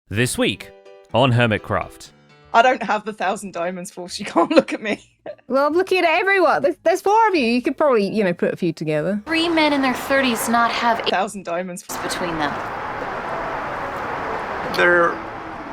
This week on Hermitcraft. I don't have the 1,000 diamonds, Force. You can't look at me. Well, I'm looking at everyone. There's 4 of you. You could probably, put a few together. 3 men in their 30s not have 1,000 diamonds between them.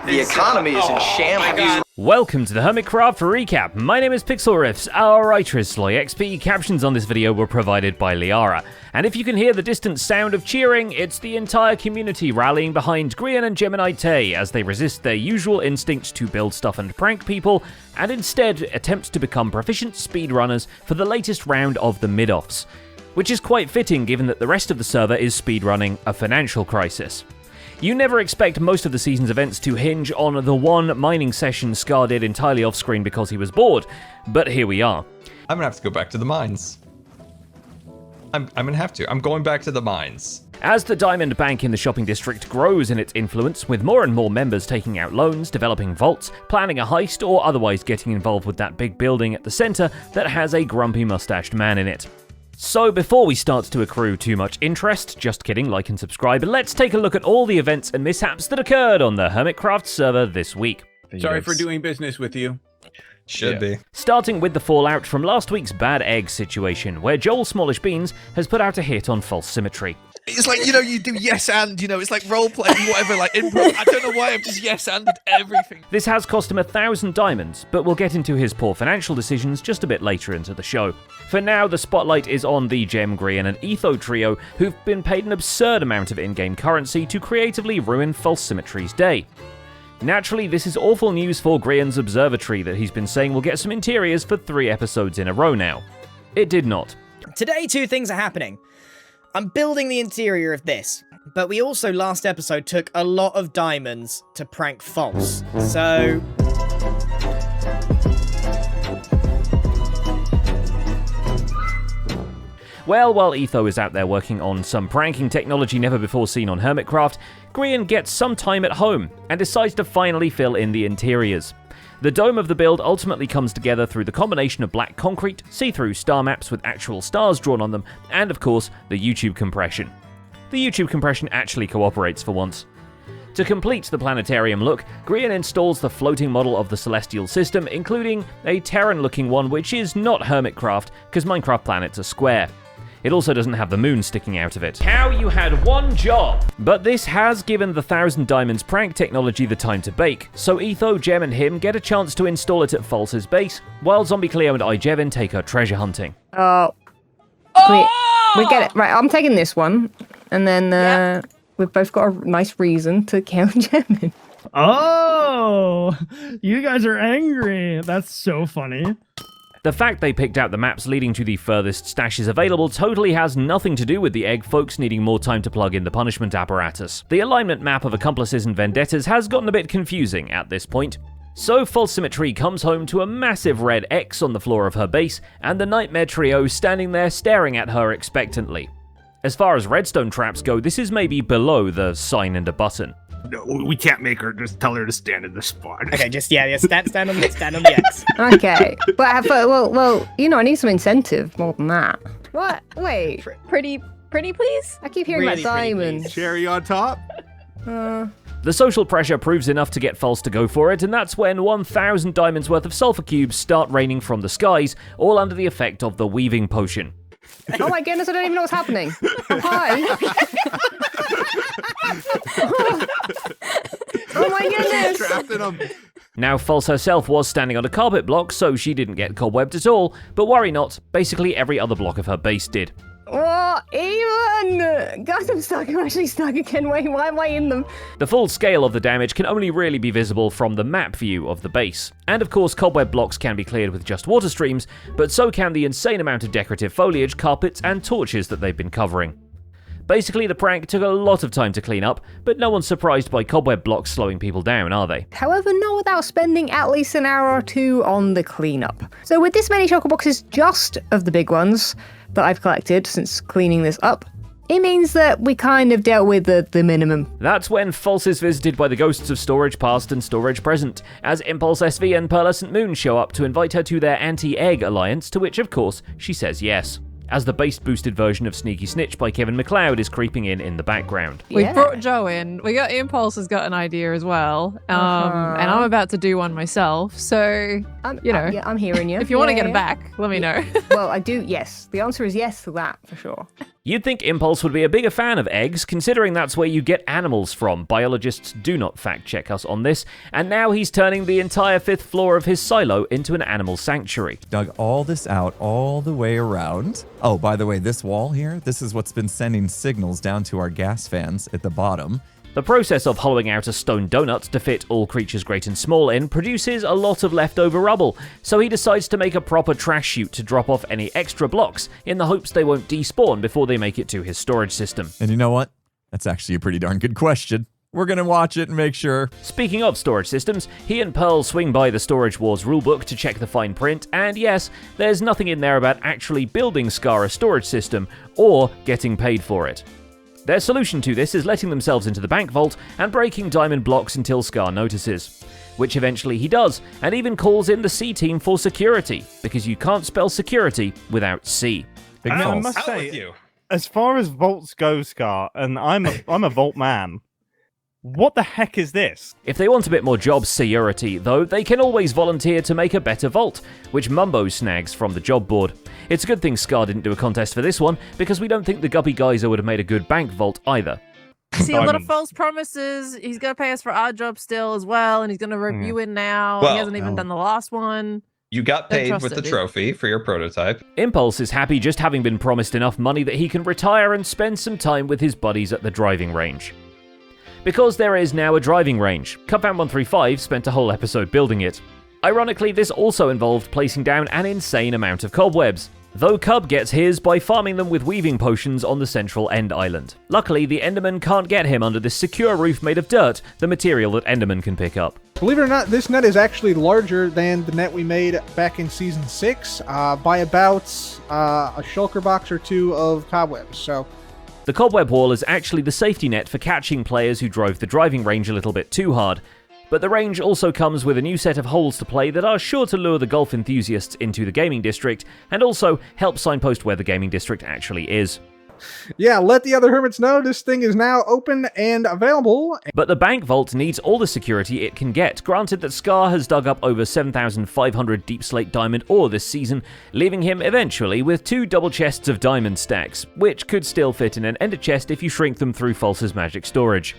The economy is in shambles. Welcome to the Hermitcraft recap. My name is Pixel Riffs, our writer is Sloy XP. Captions on this video were provided by Liara. And if you can hear the distant sound of cheering, it's the entire community rallying behind Grian and Gemini Tay as they resist their usual instinct to build stuff and prank people, and instead attempt to become proficient speedrunners for the latest round of the mid-offs. Which is quite fitting given that the rest of the server is speedrunning a financial crisis. You never expect most of the season's events to hinge on the one mining session Scar did entirely off-screen because he was bored, but here we are. I'm gonna have to go back to the mines. I'm gonna have to. I'm going back to the mines. As the Diamond Bank in the shopping district grows in its influence, with more and more members taking out loans, developing vaults, planning a heist, or otherwise getting involved with that big building at the center that has a grumpy mustached man in it. So before we start to accrue too much interest, just kidding, like and subscribe, let's take a look at all the events and mishaps that occurred on the Hermitcraft server this week. Sorry for doing business with you. Should be. Starting with the fallout from last week's bad egg situation, where Joel Smallish Beans has put out a hit on false symmetry. It's like, you do yes and, it's like role-play, whatever, like improv. I don't know why I've just yes-anded everything. This has cost him 1,000 diamonds, but we'll get into his poor financial decisions just a bit later into the show. For now, the spotlight is on the Gem, Grian and Etho trio, who've been paid an absurd amount of in-game currency to creatively ruin false symmetry's day. Naturally, this is awful news for Grian's observatory that he's been saying will get some interiors for 3 episodes in a row now. It did not. Today, 2 things are happening. I'm building the interior of this, but we also last episode took a lot of diamonds to prank False, so... Well, while Etho is out there working on some pranking technology never before seen on Hermitcraft, Grian gets some time at home and decides to finally fill in the interiors. The dome of the build ultimately comes together through the combination of black concrete, see-through star maps with actual stars drawn on them, and of course, the YouTube compression. The YouTube compression actually cooperates for once. To complete the planetarium look, Grian installs the floating model of the celestial system, including a Terran-looking one which is not Hermitcraft, because Minecraft planets are square. It also doesn't have the moon sticking out of it. How you had one job! But this has given the 1,000 Diamonds prank technology the time to bake, so Etho, Gem and him get a chance to install it at False's base, while Zombie Cleo and Ijevin take her treasure hunting. We get it. Right, I'm taking this one, and then we've both got a nice reason to kill Gemin. Oh, you guys are angry. That's so funny. The fact they picked out the maps leading to the furthest stashes available totally has nothing to do with the egg folks needing more time to plug in the punishment apparatus. The alignment map of accomplices and vendettas has gotten a bit confusing at this point. So False Symmetry comes home to a massive red X on the floor of her base, and the Nightmare Trio standing there staring at her expectantly. As far as redstone traps go, this is maybe below the sign and a button. No, we can't make her just tell her to stand in the spot. Okay, just, stand on the X. Okay, but well, I need some incentive more than that. What? Wait. Pretty please? I keep hearing Really about pretty, diamonds. Cherry on top. The social pressure proves enough to get False to go for it, and that's when 1,000 diamonds worth of sulfur cubes start raining from the skies, all under the effect of the weaving potion. Oh my goodness, I don't even know what's happening. Oh, hi. Oh my goodness. Trapped in them. Now, False herself was standing on a carpet block, so she didn't get cobwebbed at all, but worry not, basically every other block of her base did. What even? God, I'm stuck. I'm actually stuck again. Wait, why am I in them? The full scale of the damage can only really be visible from the map view of the base. And of course, cobweb blocks can be cleared with just water streams, but so can the insane amount of decorative foliage, carpets, and torches that they've been covering. Basically, the prank took a lot of time to clean up, but no one's surprised by cobweb blocks slowing people down, are they? However, not without spending at least an hour or 2 on the cleanup. So with this many choco boxes just of the big ones that I've collected since cleaning this up, it means that we kind of dealt with the minimum. That's when False is visited by the ghosts of Storage Past and Storage Present, as Impulse SV and Pearlescent Moon show up to invite her to their anti-egg alliance, to which, of course, she says yes. as the bass-boosted version of Sneaky Snitch by Kevin MacLeod is creeping in the background. We brought Joe in. We got Impulse has got an idea as well, and I'm about to do one myself. So, yeah, I'm hearing you. If you want to get it back, let me know. Well, I do. Yes, the answer is yes to that for sure. You'd think Impulse would be a bigger fan of eggs, considering that's where you get animals from. Biologists do not fact-check us on this, and now he's turning the entire 5th floor of his silo into an animal sanctuary. Dug all this out all the way around. Oh, by the way, this wall here, this is what's been sending signals down to our gas fans at the bottom. The process of hollowing out a stone donut to fit all creatures great and small in produces a lot of leftover rubble, so he decides to make a proper trash chute to drop off any extra blocks in the hopes they won't despawn before they make it to his storage system. And you know what? That's actually a pretty darn good question. We're gonna watch it and make sure. Speaking of storage systems, he and Pearl swing by the Storage Wars rulebook to check the fine print, and yes, there's nothing in there about actually building Scar a storage system or getting paid for it. Their solution to this is letting themselves into the bank vault and breaking diamond blocks until Scar notices, which eventually he does, and even calls in the C team for security, because you can't spell security without C. I must say, as far as vaults go, Scar, and I'm a vault man, what the heck is this? If they want a bit more job security, though, they can always volunteer to make a better vault, which Mumbo snags from the job board. It's a good thing Scar didn't do a contest for this one, because we don't think the Guppy Geyser would have made a good bank vault either. See, a lot of false promises. He's going to pay us for our job still as well, and he's going to rope you in now. Well, he hasn't even done the last one. You got paid with the trophy for your prototype. Impulse is happy just having been promised enough money that he can retire and spend some time with his buddies at the driving range. Because there is now a driving range, Cubfam135 spent a whole episode building it. Ironically, this also involved placing down an insane amount of cobwebs, though Cub gets his by farming them with weaving potions on the central end island. Luckily, the Enderman can't get him under this secure roof made of dirt, the material that Enderman can pick up. Believe it or not, this net is actually larger than the net we made back in Season 6 by about a shulker box or two of cobwebs, so... The cobweb wall is actually the safety net for catching players who drove the driving range a little bit too hard, but the range also comes with a new set of holes to play that are sure to lure the golf enthusiasts into the gaming district, and also help signpost where the gaming district actually is. Yeah, let the other hermits know this thing is now open and available. But the bank vault needs all the security it can get, granted that Scar has dug up over 7,500 deep slate diamond ore this season, leaving him eventually with 2 double chests of diamond stacks, which could still fit in an ender chest if you shrink them through False's magic storage.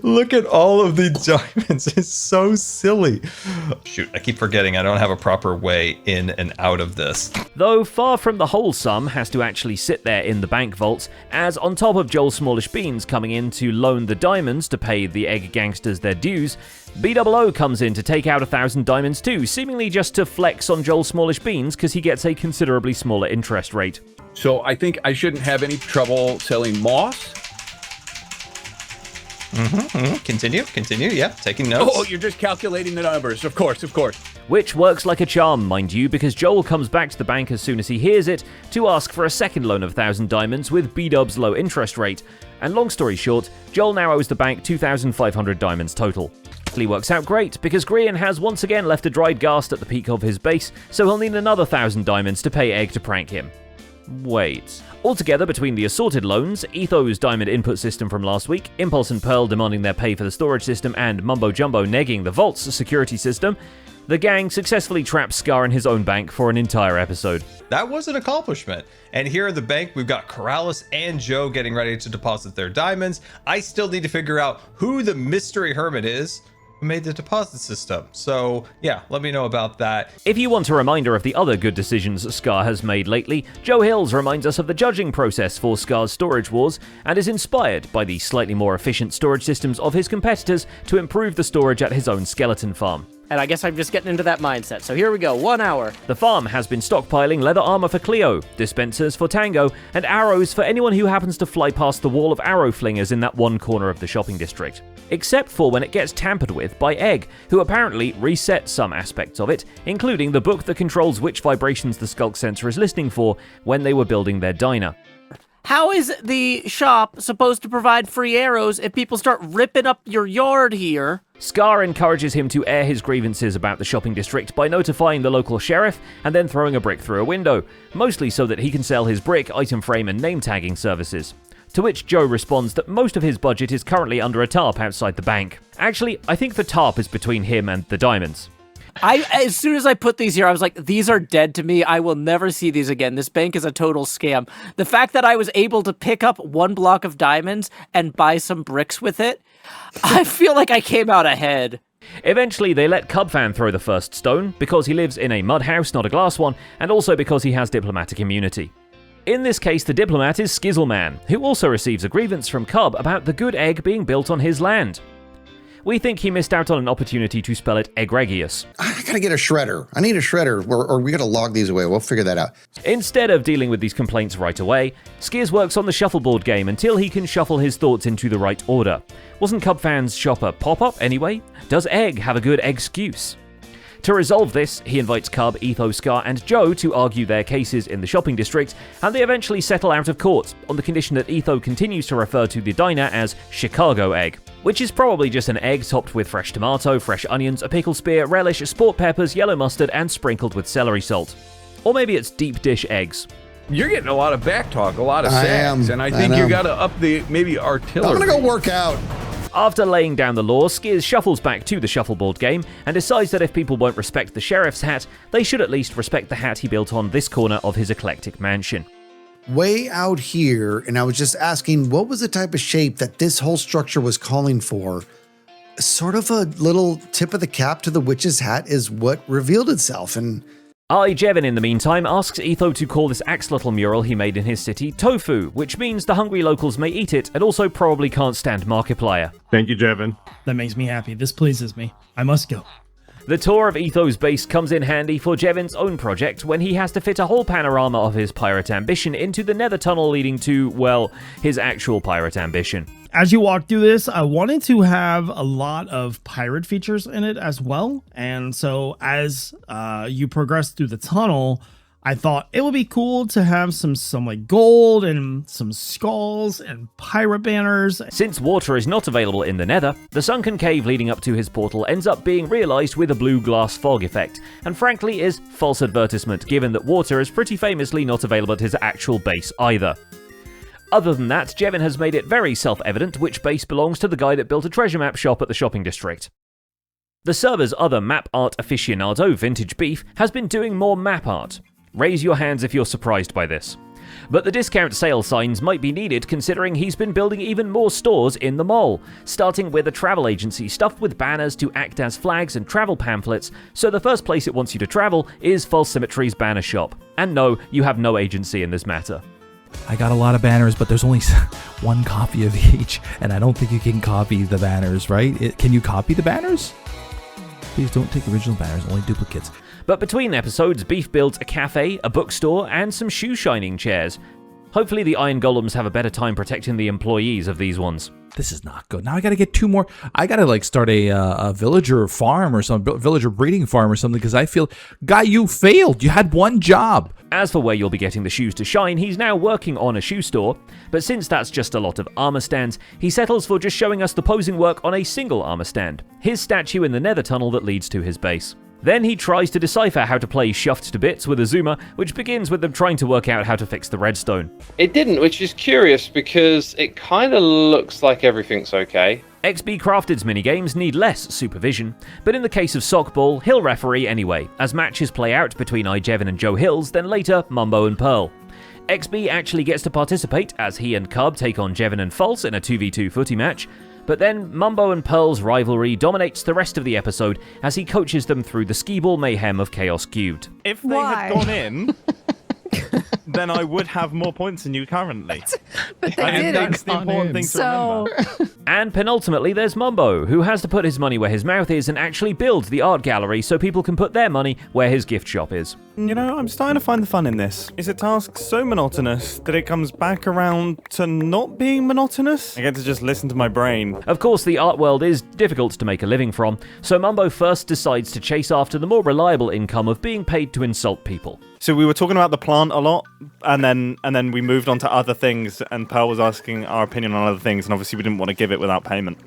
Look at all of the diamonds. It's so silly. Shoot, I keep forgetting I don't have a proper way in and out of this. Though far from the whole sum has to actually sit there in the bank vaults, as on top of Joel Smallish Beans coming in to loan the diamonds to pay the egg gangsters their dues, BOO comes in to take out 1,000 diamonds too, seemingly just to flex on Joel Smallish Beans because he gets a considerably smaller interest rate. So I think I shouldn't have any trouble selling moss. Continue, yeah, taking notes. Oh, you're just calculating the numbers, of course. Which works like a charm, mind you, because Joel comes back to the bank as soon as he hears it to ask for a second loan of 1,000 diamonds with B-Dub's low interest rate. And long story short, Joel now owes the bank 2,500 diamonds total. It works out great, because Grian has once again left a dried ghast at the peak of his base, so he'll need another 1,000 diamonds to pay Egg to prank him. Wait. Altogether, between the assorted loans, Etho's diamond input system from last week, Impulse and Pearl demanding their pay for the storage system, and Mumbo Jumbo negging the vault's security system, the gang successfully traps Scar in his own bank for an entire episode. That was an accomplishment. And here in the bank, we've got Corrales and Joe getting ready to deposit their diamonds. I still need to figure out who the mystery hermit is who made the deposit system. So yeah, let me know about that. If you want a reminder of the other good decisions Scar has made lately, Joe Hills reminds us of the judging process for Scar's Storage Wars and is inspired by the slightly more efficient storage systems of his competitors to improve the storage at his own skeleton farm. And I guess I'm just getting into that mindset. So here we go, 1 hour. The farm has been stockpiling leather armor for Cleo, dispensers for Tango, and arrows for anyone who happens to fly past the wall of arrow flingers in that one corner of the shopping district. Except for when it gets tampered with by Egg, who apparently reset some aspects of it, including the book that controls which vibrations the skulk sensor is listening for when they were building their diner. How is the shop supposed to provide free arrows if people start ripping up your yard here? Scar encourages him to air his grievances about the shopping district by notifying the local sheriff and then throwing a brick through a window, mostly so that he can sell his brick, item frame, and name tagging services. To which Joe responds that most of his budget is currently under a tarp outside the bank. Actually, I think the tarp is between him and the diamonds. As soon as I put these here, I was like, these are dead to me. I will never see these again. This bank is a total scam. The fact that I was able to pick up 1 block of diamonds and buy some bricks with it, I feel like I came out ahead. Eventually, they let Cubfan throw the first stone, because he lives in a mud house, not a glass one, and also because he has diplomatic immunity. In this case, the diplomat is Skizzleman, who also receives a grievance from Cub about the good egg being built on his land. We think he missed out on an opportunity to spell it egregious. I gotta get a shredder. I need a shredder, or we gotta log these away. We'll figure that out. Instead of dealing with these complaints right away, Skiz works on the shuffleboard game until he can shuffle his thoughts into the right order. Wasn't Cubfan's shop a pop-up anyway? Does Egg have a good excuse? To resolve this, he invites Cub, Etho, Scar, and Joe to argue their cases in the shopping district, and they eventually settle out of court, on the condition that Etho continues to refer to the diner as Chicago Egg, which is probably just an egg topped with fresh tomato, fresh onions, a pickle spear, relish, sport peppers, yellow mustard, and sprinkled with celery salt. Or maybe it's deep dish eggs. You're getting a lot of back talk, a lot of sags, and I think you gotta up the, maybe artillery. I'm gonna go work out. After laying down the law, Skiz shuffles back to the shuffleboard game and decides that if people won't respect the sheriff's hat, they should at least respect the hat he built on this corner of his eclectic mansion. Way out here, and I was just asking what was the type of shape that this whole structure was calling for. Sort of a little tip of the cap to the witch's hat is what revealed itself, and Jevin, in the meantime, asks Etho to call this axolotl mural he made in his city Tofu, which means the hungry locals may eat it and also probably can't stand Markiplier. Thank you, Jevin. That makes me happy. This pleases me. I must go. The tour of Etho's base comes in handy for Jevin's own project when he has to fit a whole panorama of his pirate ambition into the nether tunnel leading to, well, his actual pirate ambition. As you walk through this, I wanted to have a lot of pirate features in it as well. And so as you progress through the tunnel, I thought it would be cool to have some like gold and some skulls and pirate banners. Since water is not available in the nether, the sunken cave leading up to his portal ends up being realized with a blue glass fog effect, and frankly is false advertisement given that water is pretty famously not available at his actual base either. Other than that, Jevin has made it very self-evident which base belongs to the guy that built a treasure map shop at the shopping district. The server's other map art aficionado, Vintage Beef, has been doing more map art. Raise your hands if you're surprised by this. But the discount sale signs might be needed considering he's been building even more stores in the mall, starting with a travel agency stuffed with banners to act as flags and travel pamphlets, so the first place it wants you to travel is False Symmetry's banner shop. And no, you have no agency in this matter. I got a lot of banners, but there's only one copy of each, and I don't think you can copy the banners, right? Can you copy the banners? Please don't take original banners, only duplicates. But between episodes, Beef builds a cafe, a bookstore, and some shoe-shining chairs. Hopefully the Iron Golems have a better time protecting the employees of these ones. This is not good. Now I gotta get 2 more. I gotta like start a villager farm or some villager breeding farm or something because I feel, guy, you failed. You had 1 job. As for where you'll be getting the shoes to shine, he's now working on a shoe store, but since that's just a lot of armor stands, he settles for just showing us the posing work on a single armor stand, his statue in the nether tunnel that leads to his base. Then he tries to decipher how to play Shuffed to Bits with Azuma, which begins with them trying to work out how to fix the redstone. It didn't, which is curious because it kind of looks like everything's okay. XB Crafted's minigames need less supervision, but in the case of Sockball, he'll referee anyway, as matches play out between Jevin and Joe Hills, then later Mumbo and Pearl. XB actually gets to participate as he and Cub take on Jevin and False in a 2v2 footy match, but then Mumbo and Pearl's rivalry dominates the rest of the episode as he coaches them through the skee-ball mayhem of Chaos Cubed. If they had gone in, then I would have more points than you currently. But they I think didn't. that's the important thing to remember. And penultimately, there's Mumbo, who has to put his money where his mouth is and actually build the art gallery so people can put their money where his gift shop is. You know, I'm starting to find the fun in this. It's a task so monotonous that it comes back around to not being monotonous. I get to just listen to my brain. Of course, the art world is difficult to make a living from, so Mumbo first decides to chase after the more reliable income of being paid to insult people. So we were talking about the plant a lot lot, and then we moved on to other things, and Pearl was asking our opinion on other things, and obviously we didn't want to give it without payment.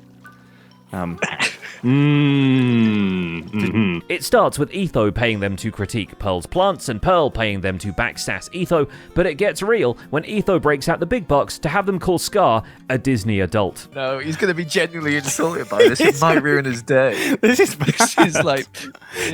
It starts with Etho paying them to critique Pearl's plants and Pearl paying them to backsass Etho, but it gets real when Etho breaks out the big bucks to have them call Scar a Disney adult. No, he's going to be genuinely insulted by this. It might ruin his day. This is like...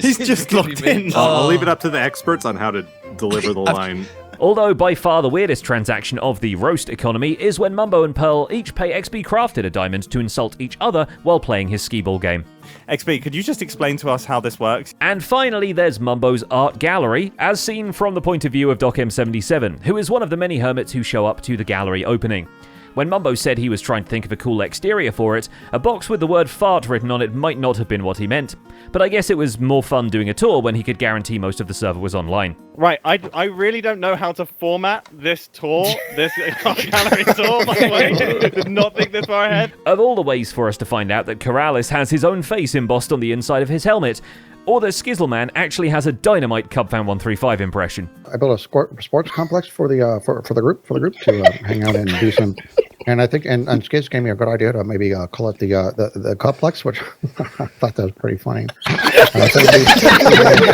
He's just locked in. I'll leave it up to the experts on how to deliver the line. Although by far the weirdest transaction of the roast economy is when Mumbo and Pearl each pay XP Crafted a diamond to insult each other while playing his skee-ball game. XP, could you just explain to us how this works? And finally, there's Mumbo's art gallery, as seen from the point of view of Doc M77, who is one of the many hermits who show up to the gallery opening. When Mumbo said he was trying to think of a cool exterior for it, a box with the word fart written on it might not have been what he meant. But I guess it was more fun doing a tour when he could guarantee most of the server was online. Right, I really don't know how to format this tour, this gallery tour, by the way. I did not think this far ahead. Of all the ways for us to find out that Corrales has his own face embossed on the inside of his helmet, or that Skizzleman actually has a dynamite Cubfan135 impression. I built a sports complex for the group to hang out and do some. And I think and Skizz gave me a good idea to maybe call it the Cubplex, which I thought that was pretty funny.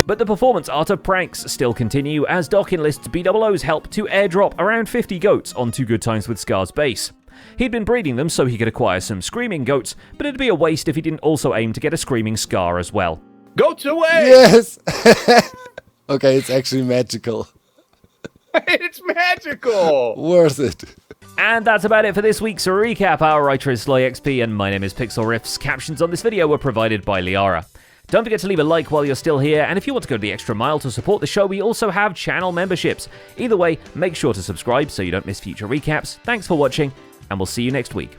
But the performance art of pranks still continue as Doc enlists BOO's help to airdrop around 50 goats on Two Good Times with Scar's base. He'd been breeding them so he could acquire some screaming goats, but it'd be a waste if he didn't also aim to get a screaming Scar as well. Goats away! Yes! Okay, it's actually magical. It's magical! Worth it. And that's about it for this week's recap. Our writer is SlyXP and my name is Pixel Riffs. Captions on this video were provided by Liara. Don't forget to leave a like while you're still here, and if you want to go the extra mile to support the show, we also have channel memberships. Either way, make sure to subscribe so you don't miss future recaps. Thanks for watching, and we'll see you next week.